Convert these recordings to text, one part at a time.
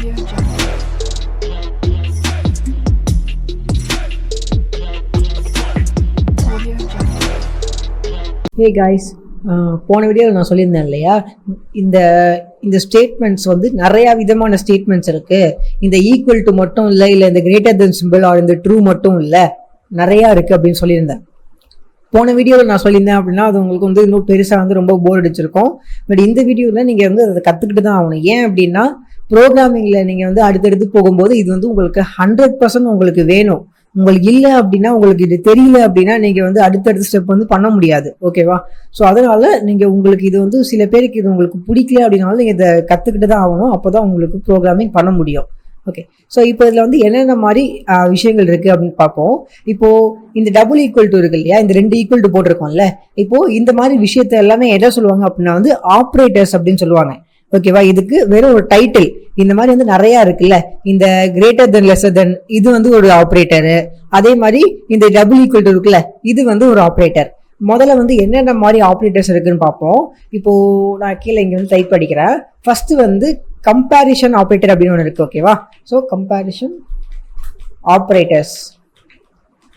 Audio Jungle. Audio Jungle. Hey guys, போன வீடியோவில் நான் சொல்லியிருந்தேன் இல்லையா, இந்த இந்த ஸ்டேட்மெண்ட்ஸ் வந்து நிறைய விதமான ஸ்டேட்மெண்ட்ஸ் இருக்கு. இந்த ஈக்குவல் டு மட்டும் இல்லை, இல்லை இந்த கிரேட்டர் தென் சிம்பிள் ஆர் இந்த ட்ரூ மட்டும் இல்லை, நிறையா இருக்கு அப்படின்னு சொல்லியிருந்தேன். போன வீடியோவில் நான் சொல்லியிருந்தேன் அப்படின்னா அது உங்களுக்கு வந்து இன்னும் பெருசாக வந்து ரொம்ப போர் அடிச்சிருக்கும். பட் இந்த வீடியோவில் நீங்கள் வந்து அதை கற்றுக்கிட்டு தான் ஆகணும். ஏன் அப்படின்னா ப்ரோக்ராமிங்கில் நீங்கள் வந்து அடுத்தடுத்து போகும்போது இது வந்து உங்களுக்கு 100% உங்களுக்கு வேணும். உங்களுக்கு இல்லை அப்படின்னா, உங்களுக்கு இது தெரியல அப்படின்னா நீங்கள் வந்து அடுத்தடுத்த ஸ்டெப் வந்து பண்ண முடியாது. ஓகேவா? ஸோ அதனால நீங்கள் உங்களுக்கு இது வந்து சில பேருக்கு இது உங்களுக்கு பிடிக்கல அப்படின்னாலும் நீங்கள் இதை கற்றுக்கிட்டு தான் ஆகணும். அப்போ தான் உங்களுக்கு ப்ரோக்ராமிங் பண்ண முடியும். ஓகே, ஸோ இப்போ இதில் வந்து என்னென்ன மாதிரி விஷயங்கள் இருக்குது அப்படின்னு பார்ப்போம். இப்போது இந்த டபுள் ஈக்குவல் டு இருக்கு இல்லையா, இந்த 2 ஈக்குவல் டு போட்டிருக்கோம்ல, இப்போது இந்த மாதிரி விஷயத்த எல்லாமே எதை சொல்லுவாங்க அப்படின்னா வந்து ஆப்ரேட்டர்ஸ் அப்படின்னு சொல்லுவாங்க. ஓகேவா? இதுக்கு வெறும் ஒரு டைட்டில். இந்த மாதிரி வந்து நிறைய இருக்குல்ல, இந்த கிரேட்டர் தென் லெஸர் தென் இது வந்து ஒரு ஆப்ரேட்டரு. அதே மாதிரி இந்த டபுள் ஈக்குவல் டு இருக்குல்ல, இது வந்து ஒரு ஆப்ரேட்டர். முதல்ல வந்து என்னென்ன மாதிரி ஆப்ரேட்டர்ஸ் இருக்குன்னு பார்ப்போம். இப்போ நான் கீழே இங்கே வந்து டைப் படிக்கிறேன். ஃபர்ஸ்ட் வந்து கம்பேரிஷன் ஆப்ரேட்டர் அப்படின்னு ஒன்று இருக்கு. ஓகேவா? ஸோ கம்பேரிஷன் ஆப்ரேட்டர்ஸ்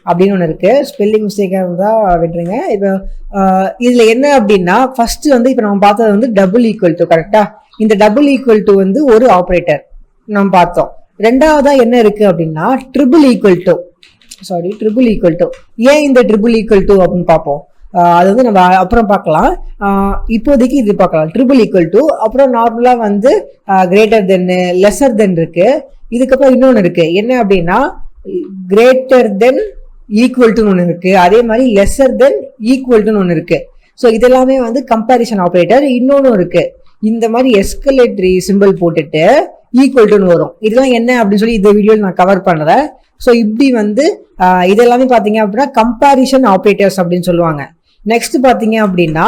அப்படின்னு ஒன்று இருக்கு. ஸ்பெல்லிங் மிஸ்டேக்காக இருந்தால் விட்டுருங்க. இப்போ இதில் என்ன அப்படின்னா ஃபர்ஸ்ட் வந்து இப்போ நம்ம பார்த்தது வந்து டபுள் ஈக்குவல் டு. கரெக்டா? இந்த டபுள் ஈக்குவல் டு வந்து ஒரு ஆப்ரேட்டர் நம்ம பார்த்தோம். ரெண்டாவதா என்ன இருக்கு அப்படின்னா triple equal to. Triple equal to. ஏன் இந்த ட்ரிபிள் ஈக்குவல் டு அப்படின்னு பார்ப்போம். அது வந்து நம்ம அப்புறம் பார்க்கலாம். இப்போதைக்கு இது பார்க்கலாம். ட்ரிபிள் ஈக்குவல் டு, அப்புறம் நார்மலா வந்து கிரேட்டர் தென் லெஸர் தென் இருக்கு. இதுக்கப்புறம் இன்னொன்று இருக்கு. என்ன அப்படின்னா கிரேட்டர் தென் ஈக்குவல் டுன்னு ஒன்று இருக்கு. அதே மாதிரி லெஸர் தென் ஈக்குவல் டுன்னு ஒன்று இருக்கு. ஸோ இதெல்லாமே வந்து கம்பேரிஷன் ஆப்ரேட்டர். இன்னொன்னும் இருக்கு, இந்த மாதிரி எஸ்கலேட்டரி சிம்பிள் போட்டுட்டு ஈக்குவல் டுன்னு வரும். இதெல்லாம் என்ன அப்படின்னு சொல்லி இந்த வீடியோவில் நான் கவர் பண்ணுறேன். ஸோ இப்படி வந்து இதெல்லாமே பார்த்தீங்க அப்படின்னா கம்பேரிஷன் ஆப்ரேட்டர்ஸ் அப்படின்னு சொல்லுவாங்க. நெக்ஸ்ட் பார்த்தீங்க அப்படின்னா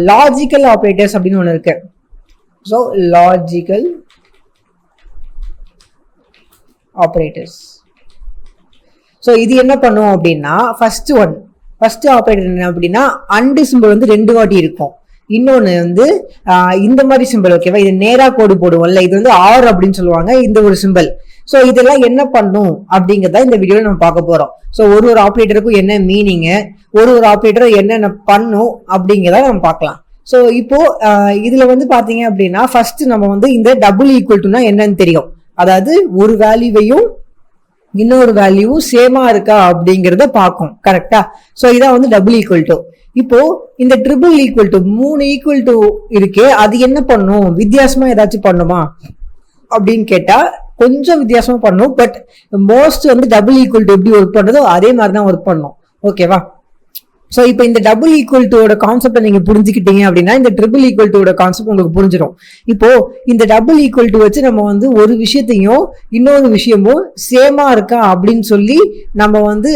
லாஜிக்கல் ஆப்ரேட்டர்ஸ் அப்படின்னு ஒன்று இருக்கு. So logical operators. ஸோ இது என்ன பண்ணும் அப்படின்னா ஃபர்ஸ்ட் ஆப்ரேட்டர் என்ன அப்படின்னா அண்டு சிம்பிள் வந்து 2 வாட்டி இருக்கும். இன்னொன்று வந்து இந்த மாதிரி சிம்பிள். ஓகேவா? இது நேரா கோடு போடுவோம்ல, இது வந்து ஆர் அப்படின்னு சொல்லுவாங்க, இந்த ஒரு சிம்பிள். ஸோ இதெல்லாம் என்ன பண்ணும் அப்படிங்கிறத இந்த வீடியோவில் நம்ம பார்க்க போறோம். ஸோ ஒரு ஆப்ரேட்டருக்கும் என்ன மீனிங்கு, ஒரு ஆப்ரேட்டர் என்னென்ன பண்ணும் அப்படிங்கிறத நம்ம பார்க்கலாம். ஸோ இப்போ இதுல வந்து பாத்தீங்க அப்படின்னா ஃபர்ஸ்ட் நம்ம வந்து இந்த டபுள் ஈக்குவல் டுனா என்னன்னு தெரியும். அதாவது ஒரு வேல்யூவையும் இன்னொரு வேல்யூவும் சேமா இருக்கா அப்படிங்கிறத பார்க்கும். கரெக்டா? ஸோ இதான் வந்து டபுள் ஈக்குவல் டு. இப்போ இந்த triple equal to 3 equal to இருக்கே, அது என்ன பண்ணும்? வித்தியாசமா ஏதாச்சும் பண்ணுமா அப்படின்னு கேட்டா கொஞ்சம் வித்தியாசமா பண்ணும். பட் மோஸ்ட் வந்து டபுள் ஈக்குவல் டு எப்படி ஒர்க் பண்றதோ அதே மாதிரி தான் ஒர்க் பண்ணும். ஓகேவா? ஸோ இப்போ இந்த டபுள் ஈக்குவல் டுவோட கான்செப்டை நீங்க புரிஞ்சுக்கிட்டீங்க அப்படின்னா இந்த ட்ரிபிள் ஈக்குவல் டுவோட கான்செப்ட் உங்களுக்கு புரிஞ்சிடும். இப்போ இந்த டபுள் ஈக்குவல் டு வச்சு நம்ம வந்து ஒரு விஷயத்தையும் இன்னொரு விஷயமும் சேமா இருக்கா அப்படின்னு சொல்லி நம்ம வந்து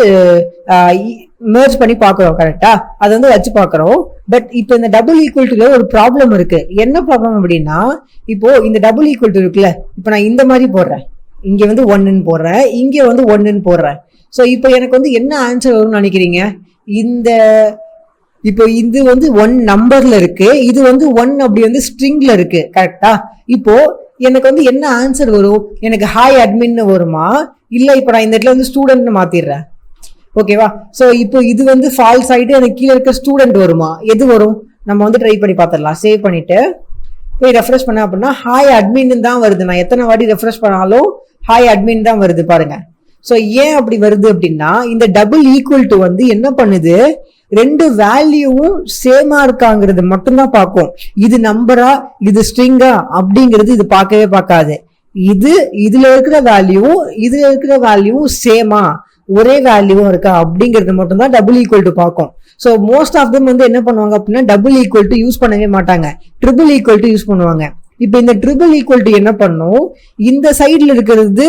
மெர்ஜ் பண்ணி பாக்குறோம். கரெக்டா? அதை வந்து வச்சு பாக்குறோம். பட் இப்போ இந்த டபுள் ஈக்குவல் டுல ஒரு ப்ராப்ளம் இருக்கு. என்ன ப்ராப்ளம் அப்படின்னா இப்போ இந்த டபுள் ஈக்குவல் டு இருக்குல்ல, இப்போ நான் இந்த மாதிரி போடுறேன், இங்க வந்து 1ன்னு போடுறேன், இங்க வந்து 1ன்னு போடுறேன். ஸோ இப்போ எனக்கு வந்து என்ன ஆன்சர் வரும்னு நினைக்கிறீங்க? இப்போ இது வந்து 1 நம்பர்ல இருக்கு, இது வந்து 1 அப்படி வந்து ஸ்ட்ரிங்ல இருக்கு. கரெக்டா? இப்போ எனக்கு வந்து என்ன ஆன்சர் வரும்? எனக்கு ஹாய் அட்மின்னு வருமா, இல்ல இப்போ நான் இந்த இடத்துல வந்து ஸ்டூடெண்ட்னு மாத்திடுறேன். ஓகேவா? ஸோ இப்போ இது வந்து ஃபால்ஸ் ஆயிட்டு எனக்கு கீழே இருக்க ஸ்டூடெண்ட் வருமா? எது வரும்? நம்ம வந்து ட்ரை பண்ணி பார்த்துடலாம். சேவ் பண்ணிட்டு போய் ரெஃப்ரெஷ் பண்ண அப்படின்னா ஹாய் அட்மின்னு தான் வருது. நான் எத்தனை வாட்டி ரெஃப்ரெஷ் பண்ணாலும் ஹாய் அட்மின் தான் வருது. பாருங்க. ஸோ ஏன் அப்படி வருது அப்படின்னா இந்த டபுள் ஈக்குவல் டு வந்து என்ன பண்ணுது, 2 வேல்யூவும் சேமா இருக்காங்கிறது மட்டும்தான் பார்க்கும். இது நம்பரா இது ஸ்ட்ரிங்கா அப்படிங்கிறது இது பார்க்கவே பார்க்காது. இதுல இருக்கிற வேல்யூவும் இதுல இருக்கிற வேல்யூவும் சேமா, ஒரே வேல்யூவும் இருக்கா அப்படிங்கிறது மட்டும்தான் டபுள் ஈக்குவல் டு பார்க்கும். ஸோ மோஸ்ட் ஆஃப் தம் வந்து என்ன பண்ணுவாங்க அப்படின்னா டபுள் ஈக்குவல் டு யூஸ் பண்ணவே மாட்டாங்க, ட்ரிபிள் ஈக்குவல் டு யூஸ் பண்ணுவாங்க. இப்போ இந்த ட்ரிபிள் ஈக்குவல் டு என்ன பண்ணும், இந்த சைட்ல இருக்கிறது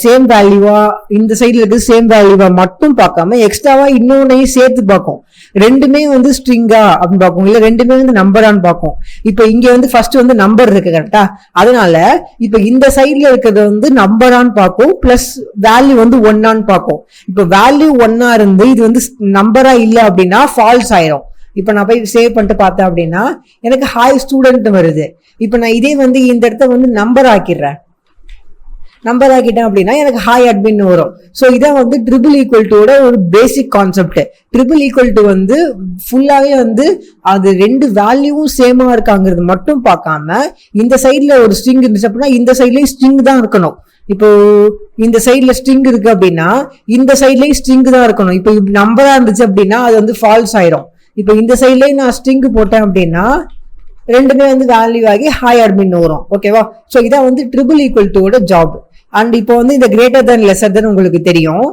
சேம் வேல்யூவா, இந்த சைட்ல இருக்கிறது சேம் வேல்யூவா மட்டும் பார்க்காம எக்ஸ்ட்ராவா இன்னொன்னையும் சேர்த்து பார்க்கும். ரெண்டுமே வந்து ஸ்ட்ரிங்கா அப்படின்னு பார்க்கும், இல்ல ரெண்டுமே வந்து நம்பரான்னு பார்க்கும். இப்போ இங்க வந்து ஃபர்ஸ்ட் வந்து நம்பர் இருக்கு. கரெக்டா? அதனால இப்போ இந்த சைட்ல இருக்கிறது வந்து நம்பரான்னு பார்க்கும், பிளஸ் வேல்யூ வந்து 1ஆன்னு பார்க்கும். இப்போ வேல்யூ 1ஆ இருந்து இது வந்து நம்பரா இல்ல அப்படின்னா ஃபால்ஸ் ஆயிரும். இப்போ நான் போய் சேவ் பண்ணிட்டு பார்த்தேன் அப்படின்னா எனக்கு ஹாய் ஸ்டூடெண்ட் வருது. இப்போ நான் இதே வந்து இந்த இடத்த வந்து நம்பர் ஆக்கிடுறேன். நம்பர் ஆக்கிட்டேன் அப்படின்னா எனக்கு ஹாய் அட்மின் வரும். ஸோ இதான் வந்து ட்ரிபிள் ஈக்குவல் டுவோட ஒரு basic concept. Triple equal to வந்து ஃபுல்லாவே வந்து அது ரெண்டு வேல்யூவும் சேமா இருக்காங்கிறது மட்டும் பார்க்காம இந்த சைட்ல ஒரு ஸ்ட்ரிங் இருந்துச்சு அப்படின்னா இந்த சைட்லயும் ஸ்ட்ரிங் தான் இருக்கணும். இப்போ இந்த சைட்ல ஸ்ட்ரிங் இருக்கு அப்படின்னா இந்த சைட்லயும் ஸ்ட்ரிங் தான் இருக்கணும். இப்போ நம்பரா இருந்துச்சு அப்படின்னா அது வந்து ஃபால்ஸ் ஆயிரும். இப்போ இந்த சைட்லயும் நான் ஸ்ட்ரிங் போட்டேன் அப்படின்னா ரெண்டுமே வந்து வேல்யூ ஆகி ஹாய் அட்மின் வரும். ஓகேவா? ஸோ இதான் வந்து ட்ரிபிள் ஈக்குவல் டுவோட ஜாப். அண்ட் இப்போ வந்து இந்த கிரேட்டர் தென் லெசர் தென் உங்களுக்கு தெரியும்.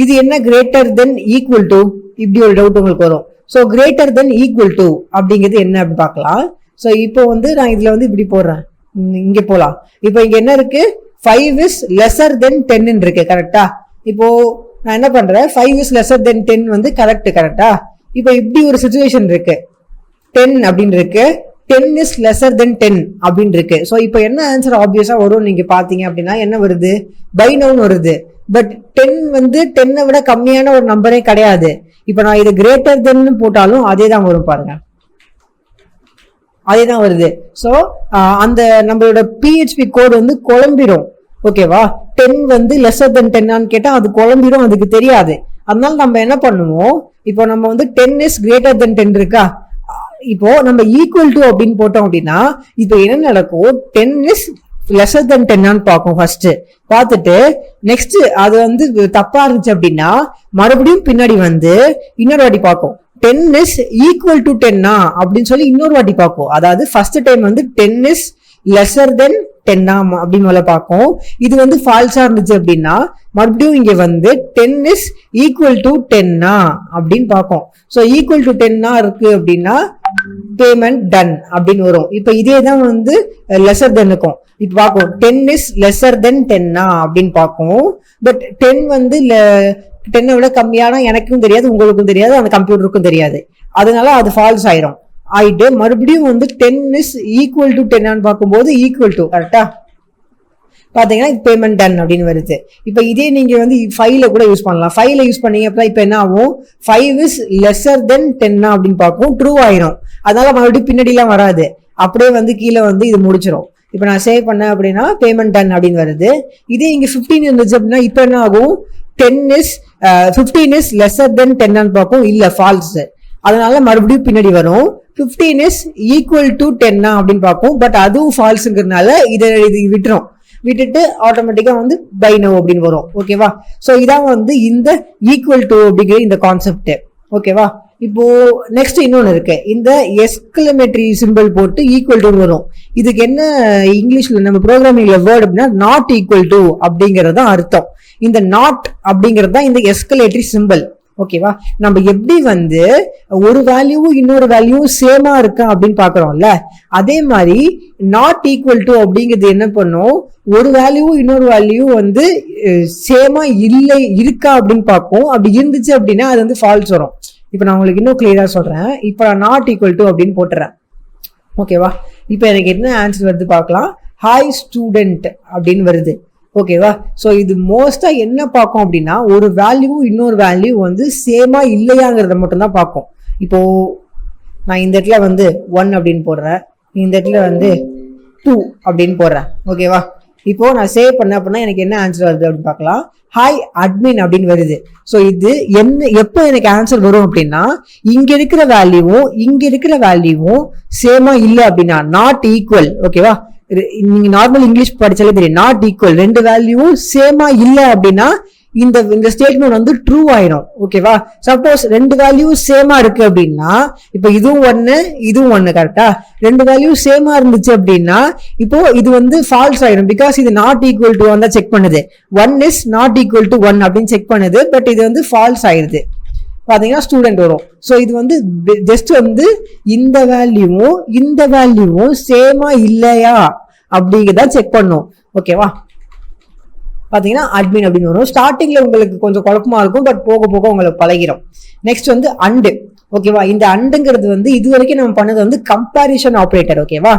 இது என்ன கிரேட்டர் தென் ஈக்குவல் டு, இப்படி ஒரு டவுட் உங்களுக்கு வரும். So greater then equal to அப்படிங்கிறது என்ன அப்படின்னு பார்க்கலாம். ஸோ இப்போ வந்து நான் இதுல வந்து இப்படி போடுறேன், இங்க போலாம். இப்போ இங்க என்ன இருக்கு, 5 is lesser than 10 இருக்கு. கரெக்டா? இப்போ நான் என்ன பண்றேன், 5 is lesser than 10 வந்து கரெக்டா? இப்போ இப்படி ஒரு சிச்சுவேஷன் இருக்கு, 10 அப்படின்னு இருக்கு, 10 is lesser than 10 அப்படின்னு இருக்கு. ஸோ இப்போ என்ன ஆன்சர் ஆப்வியஸா வரும் நீங்க பாத்தீங்க அப்படின்னா என்ன வருது, பை நவுன் வருது. பட் 10 வந்து 10 விட கம்மியான ஒரு நம்பரே கிடையாது. இப்போ நான் இது கிரேட்டர் தென் போட்டாலும் அதே தான் வரும் பாருங்க, அதே தான் வருது. ஸோ அந்த நம்மளோட பிஹெச்பி கோட் வந்து குழம்பிடும். ஓகேவா? 10 வந்து லெஸ்ஸர் தென் 10 கேட்டா அது குழம்பிடும், அதுக்கு தெரியாது. அதனால நம்ம என்ன பண்ணுவோம், இப்போ நம்ம வந்து 10 is greater than 10 இருக்கா, இப்போ நம்ம ஈக்குவல் டு அப்படின்னு போட்டோம் அப்படின்னா இப்போ என்ன நடக்கும், 10 is lesser than 10 பார்க்கும் ஃபர்ஸ்ட். பார்த்துட்டு நெக்ஸ்ட் அது வந்து தப்பா இருந்துச்சு அப்படின்னா மறுபடியும் பின்னாடி வந்து இன்னொரு வாட்டி பார்க்கும், 10 is equal to 10 அப்படின்னு சொல்லி இன்னொரு வாட்டி பார்க்கும். அதாவது ஃபர்ஸ்ட் டைம் வந்து 10 is lesser than 10 அப்படின்னு பார்க்கும். இது வந்து ஃபால்ஸா இருந்துச்சு அப்படின்னா மறுபடியும் இங்க வந்து 10 is equal to 10 அப்படின்னு பார்க்கும். ஸோ ஈக்குவல் டு 10 இருக்கு அப்படின்னா பேமெண்ட் டன் அப்படின்னு வரும். இப்போ இதே தான் வந்து லெசர் தென்னுக்கும் இப்போ பார்க்கும், 10 is lesser than 10 அப்படின்னு பார்க்கும். பட் 10 வந்து 10 விட கம்மியான எனக்கும் தெரியாது, உங்களுக்கும் தெரியாது, அந்த கம்ப்யூட்டருக்கும் தெரியாது. அதனால அது ஃபால்ஸ் ஆயிட்டு மறுபடியும் வந்து 10 is equal to 10 பார்க்கும்போது ஈக்குவல் டு கரெக்டா பாத்தீங்கன்னா பேமெண்ட் டன் அப்படின்னு வருது. இப்ப இதே நீங்க வந்து 5ல கூட யூஸ் பண்ணலாம். 5ல யூஸ் பண்ணீங்க அப்ப இப்ப என்ன ஆகும், 5 is lesser than 10 அப்படின்னு பார்க்கும், ட்ரூ ஆயிரும். அதனால மறுபடியும் பின்னாடி எல்லாம் வராது, அப்படியே வந்து கீழே வந்து இது முடிச்சிடும். இப்ப நான் சேவ் பண்ணேன் அப்படின்னா பேமெண்ட் டன் அப்படின்னு வருது. இதே இங்க 15 இருந்துச்சு அப்படின்னா இப்ப என்ன ஆகும், 15 is lesser than 10 பார்க்கும், இல்ல ஃபால்ஸ். அதனால மறுபடியும் பின்னாடி வரும், 15 is equal to 10 அப்படின்னு பார்க்கும். பட் அதுவும் ஃபால்ஸ்ங்கிறதுனால இதை விட்டுட்டு ஆட்டோமேட்டிக்கா வந்து பை நவ் அப்படின்னு வரும். ஓகேவா? சோ இதான் வந்து இந்த ஈக்குவல் டு அப்படிங்கிற இந்த கான்செப்ட். ஓகேவா? இப்போ நெக்ஸ்ட் இன்னொன்னு இருக்கு, இந்த எக்ஸ்கிளமேட்டரி சிம்பிள் போட்டு ஈக்குவல் டு வரும். இதுக்கு என்ன இங்கிலீஷ்ல நம்ம ப்ரோக்ராமிங்ல வேர்ட் அப்படின்னா நாட் ஈக்குவல் டு அப்படிங்கறது அர்த்தம். இந்த நாட் அப்படிங்கிறது தான் இந்த எஸ்கலேட்டரி சிம்பிள். ஓகேவா? நம்ம எப்படி வந்து ஒரு வேல்யூவும் இன்னொரு வேல்யூவும் சேமா இருக்கா அப்படின்னு பாக்குறோம்ல, அதே மாதிரி நாட் ஈக்குவல் டு அப்படிங்கிறது என்ன பண்ணும், ஒரு வேல்யூவும் இன்னொரு வேல்யூ வந்து சேமா இருக்கா அப்படின்னு பார்ப்போம். அப்படி இருந்துச்சு அப்படின்னா அது வந்து ஃபால்ஸ் வரும். இப்ப நான் உங்களுக்கு இன்னும் கிளியரா சொல்றேன். இப்ப நான் நாட் ஈக்குவல் டு அப்படின்னு போட்டுறேன். ஓகேவா? இப்ப எனக்கு என்ன ஆன்சர் வருது பார்க்கலாம், ஹாய் ஸ்டூடெண்ட் அப்படின்னு வருது. ஓகேவா? சோ இது மோஸ்டா என்ன பார்க்கும் அப்படின்னா ஒரு வேல்யூ இன்னொரு வேல்யூ வந்து சேமா இல்லையாங்கிறத மட்டும் தான் பார்க்கும். இப்போ நான் இந்த இடத்துல வந்து 1 அப்படின்னு போடுறேன், இந்த இடத்துல வந்து 2 அப்படின்னு போடுறேன். ஓகேவா? இப்போ நான் சேவ் பண்ண அப்படின்னா எனக்கு என்ன ஆன்சர் வருது அப்படின்னு பார்க்கலாம், ஹாய் அட்மின் அப்படின்னு வருது. ஸோ இது எப்போ எனக்கு ஆன்சர் வரும் அப்படின்னா இங்க இருக்கிற வேல்யூவும் சேமா இல்லை அப்படின்னா, நாட் ஈக்குவல். ஓகேவா? நீங்க நார்மல் இங்கிலீஷ் படிச்சாலே தெரியும், நாட் ஈக்குவல், ரெண்டு வேல்யூவும் சேமா இல்ல அப்படின்னா இந்த ஸ்டேட்மெண்ட் வந்து ட்ரூ ஆயிடும். ஓகேவா? சப்போஸ் ரெண்டு வேல்யூ சேமா இருக்கு அப்படின்னா, இப்ப இதுவும் 1 இதுவும் 1 கரெக்டா, ரெண்டு வேல்யூ சேமா இருந்துச்சு அப்படின்னா இப்போ இது வந்து ஃபால்ஸ் ஆயிடும். பிகாஸ் இது நாட் ஈக்குவல் டு 1 தான் செக் பண்ணுது, 1 is not equal to 1 அப்படின்னு செக் பண்ணுது. பட் இது வந்து ஃபால்ஸ் ஆயிடுது. பாத்தீங்கன்னா ஸ்டூடெண்ட் வரும். ஸோ இது வந்து ஜஸ்ட் வந்து இந்த வேல்யூவும் சேமா இல்லையா அப்படிங்கிறத செக் பண்ணும். ஓகேவா? பாத்தீங்கன்னா அட்மின் அப்படின்னு வரும். ஸ்டார்டிங்ல உங்களுக்கு கொஞ்சம் குழப்பமா இருக்கும், பட் போக போக உங்களுக்கு பழகிடும். நெக்ஸ்ட் வந்து அண்டு. ஓகேவா? இந்த அண்டுங்கிறது வந்து இது வரைக்கும் நம்ம பண்ணது வந்து கம்பேரிஷன் ஆப்ரேட்டர். ஓகேவா?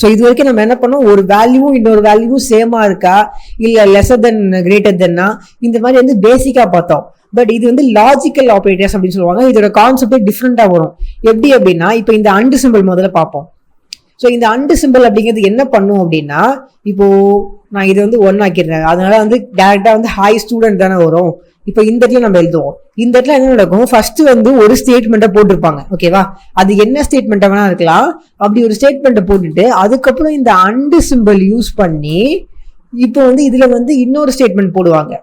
ஸோ இது வரைக்கும் நம்ம என்ன பண்ணோம், ஒரு வேல்யூவும் இன்னொரு வேல்யூவும் சேமா இருக்கா இல்ல லெசர் தென் கிரேட்டர் தென்னா இந்த மாதிரி வந்து பேசிக்கா பார்த்தோம். பட் இது வந்து லாஜிக்கல் ஆப்ரேட்டர்ஸ் அப்படின்னு சொல்லுவாங்க. இதோட கான்செப்டே டிஃப்ரெண்டா வரும். எப்படி அப்படின்னா இப்ப இந்த அண்டு சிம்பிள் முதல்ல பார்ப்போம். ஸோ இந்த அண்டு சிம்பிள் அப்படிங்கிறது என்ன பண்ணும் அப்படின்னா, இப்போ நான் இது வந்து 1 ஆக்கிடுறேன், அதனால வந்து டேரக்டா வந்து ஹாய் ஸ்டூடெண்ட் தானே வரும். இப்போ இந்த இடத்துல நம்ம எழுதுவோம். இந்த இடத்துல என்ன நடக்கும், ஃபர்ஸ்ட் வந்து ஒரு ஸ்டேட்மெண்ட்டை போட்டிருப்பாங்க. ஓகேவா, அது என்ன ஸ்டேட்மெண்ட்டை வேணா இருக்கலாம். அப்படி ஒரு ஸ்டேட்மெண்ட்டை போட்டுட்டு அதுக்கப்புறம் இந்த அண்டு சிம்பிள் யூஸ் பண்ணி இப்போ வந்து இதுல வந்து இன்னொரு ஸ்டேட்மெண்ட் போடுவாங்க.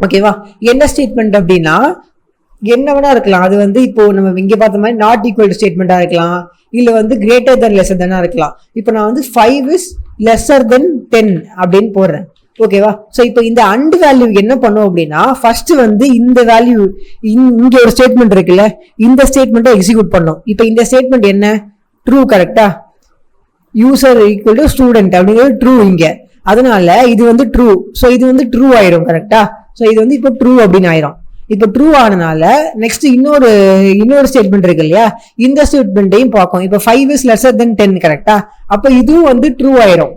ஓகேவா, என்ன ஸ்டேட்மெண்ட் அப்படின்னா என்ன வேணா இருக்கலாம். அது வந்து இப்போ நம்ம இங்க பார்த்த மாதிரி நாட் ஈக்குவல் டு ஸ்டேட்மெண்டா இருக்கலாம், இல்ல வந்து கிரேட்டர் தென் லெஸர் தென்னா இருக்கலாம். இப்போ நான் வந்து 5 is lesser than 10 அப்படின்னு போடுறேன். ஓகேவா, ஸோ இப்போ இந்த அண்ட் வேல்யூ என்ன பண்ணும் அப்படின்னா, ஃபர்ஸ்ட் வந்து இந்த வேல்யூ இங்க ஒரு ஸ்டேட்மெண்ட் இருக்குல்ல, இந்த ஸ்டேட்மெண்ட்டை எக்ஸிக்யூட் பண்ணும். இப்போ இந்த ஸ்டேட்மெண்ட் என்ன, ட்ரூ. கரெக்டா, யூசர் ஈக்குவல் டு ஸ்டூடெண்ட் அப்படிங்கிறது ட்ரூ இங்க, அதனால இது வந்து ட்ரூ. ஸோ இது வந்து ட்ரூ ஆயிரும். கரெக்டா, ஸோ இது வந்து இப்போ ட்ரூ அப்படின்னு ஆயிரும். இப்போ ட்ரூ ஆனனால நெக்ஸ்ட் இன்னொரு ஸ்டேட்மெண்ட் இருக்கு இல்லையா, இந்த ஸ்டேட்மெண்ட்டையும் பார்க்கும். இப்போ 5 is lesser than 10. கரெக்டா, அப்போ இதுவும் வந்து ட்ரூ ஆயிரும்.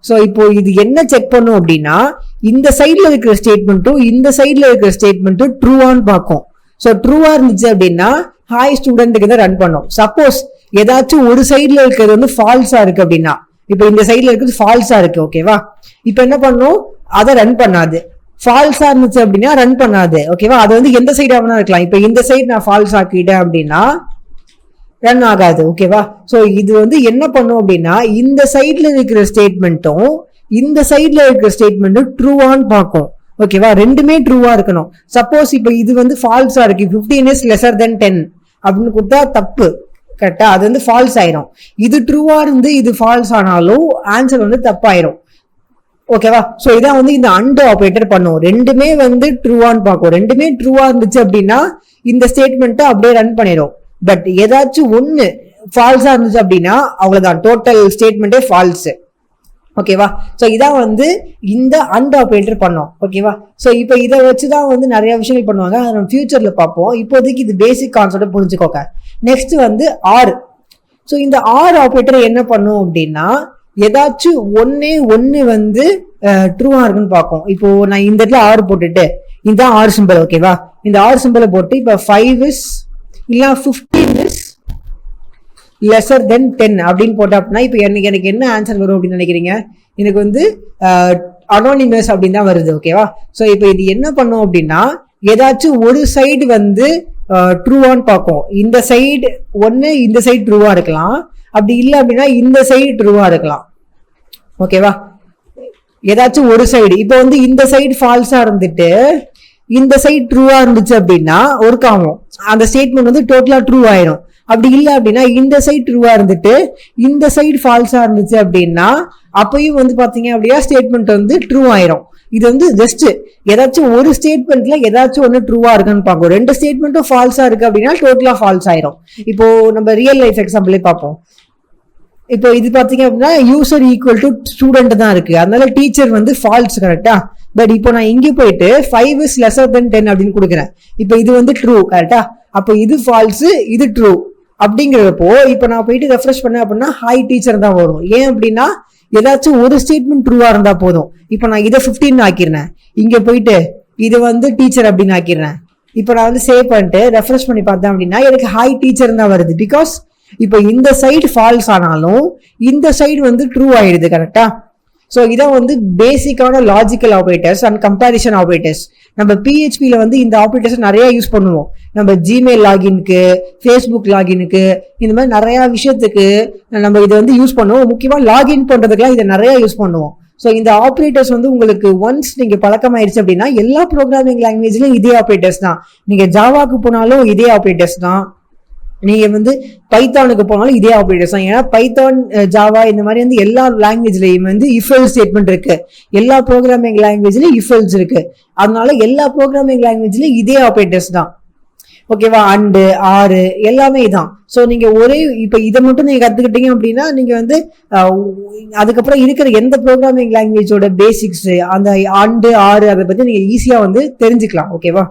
ஸோ இப்போ இது என்ன செக் பண்ணும் அப்படின்னா, இந்த சைட்ல இருக்கிற ஸ்டேட்மெண்ட்டும் இந்த சைட்ல இருக்கிற ஸ்டேட்மெண்ட்டும் ட்ரூவான்னு பார்க்கும். ஸோ ட்ரூவா இருந்துச்சு அப்படின்னா ஹாய் ஸ்டூடெண்ட்டுக்கு தான் ரன் பண்ணும். சப்போஸ் ஏதாச்சும் ஒரு சைட்ல இருக்கிறது வந்து ஃபால்ஸா இருக்கு அப்படின்னா, இப்போ இந்த சைட்ல இருக்கிறது ஃபால்ஸா இருக்கு. ஓகேவா, இப்போ என்ன பண்ணும், அதை ரன் பண்ணாது. ஃபால்ஸா இருந்துச்சு அப்படின்னா ரன் பண்ணாது. ஓகேவா, அது வந்து எந்த சைடு ஆகுனா இருக்கலாம். இப்போ இந்த சைடு நான் ஃபால்ஸ் ஆக்கிட்டேன் அப்படின்னா ரன் ஆகாது. ஓகேவா, ஸோ இது வந்து என்ன பண்ணும் அப்படின்னா, இந்த சைட்ல இருக்கிற ஸ்டேட்மெண்ட்டும் இந்த சைட்ல இருக்கிற ஸ்டேட்மெண்ட்டும் ட்ரூவான்னு பார்க்கும். ஓகேவா, ரெண்டுமே ட்ரூவா இருக்கணும். சப்போஸ் இப்போ இது வந்து ஃபால்ஸா இருக்கு, 15 is lesser than 10 அப்படின்னு கொடுத்தா தப்பு. கரெக்டா, அது வந்து ஃபால்ஸ் ஆயிரும். இது ட்ரூவா இருந்து இது ஃபால்ஸ் ஆனாலும் ஆன்சர் வந்து தப்பாயிரும். ஓகேவா, சோ இதான் வந்து இந்த அண்ட் ஆபரேட்டர் பண்ணும். ரெண்டுமே வந்து ட்ரூவான்னு பார்க்கும். ரெண்டுமே ட்ரூவா இருந்துச்சு அப்படின்னா இந்த ஸ்டேட்மெண்ட்டை அப்படியே ரன் பண்ணிடும். பட் ஏதாச்சும் ஒன்னு ஃபால்ஸா இருந்துச்சு அப்படின்னா அவ்வளவுதான், டோட்டல் ஸ்டேட்மெண்ட்டே ஃபால்ஸ். ஓகேவா, சோ இதான் வந்து இந்த அண்ட் ஆபரேட்டர் பண்ணோம். ஓகேவா, சோ இப்போ இதை வச்சுதான் வந்து நிறைய விஷயங்கள் பண்ணுவாங்க, அதை நம்ம ஃபியூச்சர்ல பார்ப்போம். இப்போதைக்கு இது பேசிக் கான்செப்ட் புரிஞ்சுக்கோங்க. நெக்ஸ்ட் வந்து ஆர். ஸோ இந்த ஆர் ஆபரேட்டர் என்ன பண்ணும் அப்படின்னா, ஏதாச்சும் ஒன்னு வந்து ட்ரூவா இருக்குன்னு பார்க்கும். இப்போ நான் இந்த இடத்துல ஆர் போட்டுட்டு இதுதான் ஆர் சிம்பிள். ஓகேவா, இந்த ஆர் சிம்பிளை போட்டு இப்போ 5 is இல்ல 15 is lesser than 10 அப்படின்னு போட்டா அப்படின்னா இப்போ எனக்கு என்ன ஆன்சர் வரும் அப்படின்னு நினைக்கிறீங்க? எனக்கு வந்து அனோனிமஸ் அப்படின்னு தான் வருது. ஓகேவா, ஸோ இப்போ இது என்ன பண்ணும் அப்படின்னா, ஏதாச்சும் ஒரு சைடு வந்து ட்ரூவான்னு பார்க்கும். இந்த சைடு ஒன்னு இந்த சைடு ட்ரூவா இருக்கலாம், அப்படி இல்லை அப்படின்னா இந்த சைடு ட்ரூவா இருக்கலாம். ஓகேவா, ஏதாச்சும் ஒரு சைடு. இப்போ வந்து இந்த சைடு ஃபால்ஸா இருந்துட்டு இந்த சைடு ட்ரூவா இருந்துச்சு அப்படின்னா ஒர்க் ஆகும், அந்த ஸ்டேட்மெண்ட் வந்து டோட்டலா ட்ரூ ஆயிரும். அப்படி இல்லை அப்படின்னா இந்த சைடு ட்ரூவா இருந்துட்டு இந்த சைடு ஃபால்ஸா இருந்துச்சு அப்படின்னா அப்பயும் வந்து பாத்தீங்க அப்படின்னா ஸ்டேட்மெண்ட் வந்து ட்ரூ ஆயிரும். இது வந்து ஜஸ்ட் ஏதாச்சும் ஒரு ஸ்டேட்மெண்ட்ல ஏதாச்சும் ஒன்று ட்ரூவா இருக்குன்னு பார்ப்போம். ரெண்டு ஸ்டேட்மெண்ட்டும் ஃபால்ஸா இருக்கு அப்படின்னா டோட்டலா ஃபால்ஸ் ஆயிரும். இப்போ நம்ம ரியல் லைஃப் எக்ஸாம்பிளே பார்ப்போம். இப்போ இது பாத்தீங்க அப்படின்னா யூசர் ஈக்குவல் டு ஸ்டூடெண்ட் தான் இருக்கு, அதனால டீச்சர் வந்து ஃபால்ஸ். கரெக்டா, பட் இப்போ நான் இங்கே போயிட்டு 5 is lesser than 10 அப்படின்னு கொடுக்குறேன். இப்போ இது வந்து ட்ரூ. கரெக்டா, அப்போ இது ஃபால்ஸ் இது ட்ரூ அப்படிங்கிறப்போ இப்போ நான் போயிட்டு ரெஃப்ரெஷ் பண்ணேன் அப்படின்னா ஹாய் டீச்சர் தான் வரும். ஏன் அப்படின்னா ஏதாச்சும் ஒரு ஸ்டேட்மெண்ட் ட்ரூவா இருந்தா போதும். இப்போ நான் இதை 15 ஆக்கிடுறேன், இங்க போயிட்டு இது வந்து டீச்சர் அப்படின்னு ஆக்கிடுறேன். இப்போ நான் வந்து சேவ் பண்ணிட்டு ரெஃப்ரெஷ் பண்ணி பார்த்தேன் அப்படின்னா எனக்கு ஹாய் டீச்சர் தான் வருது. பிகாஸ் இப்போ இந்த சைடு ஃபால்ஸ் ஆனாலும் இந்த சைடு வந்து ட்ரூ ஆயிடுது. கரெக்டா, ஸோ இதான் வந்து பேசிக்கான logical operators and comparison operators. நம்ம பிஹெச்பியில் வந்து இந்த ஆப்ரேட்டர்ஸ் நிறைய யூஸ் பண்ணுவோம். நம்ம ஜிமெயில் லாகின்க்கு, ஃபேஸ்புக் லாகினுக்கு, இந்த மாதிரி நிறைய விஷயத்துக்கு நம்ம இதை வந்து யூஸ் பண்ணுவோம். முக்கியமாக லாகின் பண்ணுறதுக்குலாம் இதை நிறைய யூஸ் பண்ணுவோம். ஸோ இந்த ஆப்ரேட்டர்ஸ் வந்து உங்களுக்கு ஒன்ஸ் நீங்க பழக்கமாயிருச்சு அப்படின்னா எல்லா ப்ரோக்ராமிங் லாங்குவேஜ்லயும் இதே ஆப்ரேட்டர்ஸ் தான். நீங்க ஜாவாக்கு போனாலும் இதே ஆப்ரேட்டர்ஸ் தான், நீங்க வந்து பைத்தானுக்கு போனாலும் இதே ஆப்ரேட்டர்ஸ் தான். ஏன்னா பைத்தான், ஜாவா இந்த மாதிரி வந்து எல்லா லாங்குவேஜ்லயும் வந்து இஃப் எல்ஸ் ஸ்டேட்மெண்ட் இருக்கு, எல்லா ப்ரோக்ராமிங் லாங்குவேஜ்லயும் இஃப் எல்ஸ் இருக்கு. அதனால எல்லா ப்ரோக்ராமிங் லாங்குவேஜ்லயும் இதே ஆப்ரேட்டர்ஸ் தான். ஓகேவா, அண்டு ஆறு எல்லாமே தான். ஸோ நீங்க ஒரே இப்போ இதை மட்டும் நீங்க கத்துக்கிட்டீங்க அப்படின்னா நீங்க வந்து அதுக்கப்புறம் இருக்கிற எந்த ப்ரோக்ராமிங் லாங்குவேஜோட பேசிக்ஸ் அந்த அண்டு ஆறு அதை பத்தி நீங்க ஈஸியா வந்து தெரிஞ்சுக்கலாம். ஓகேவா.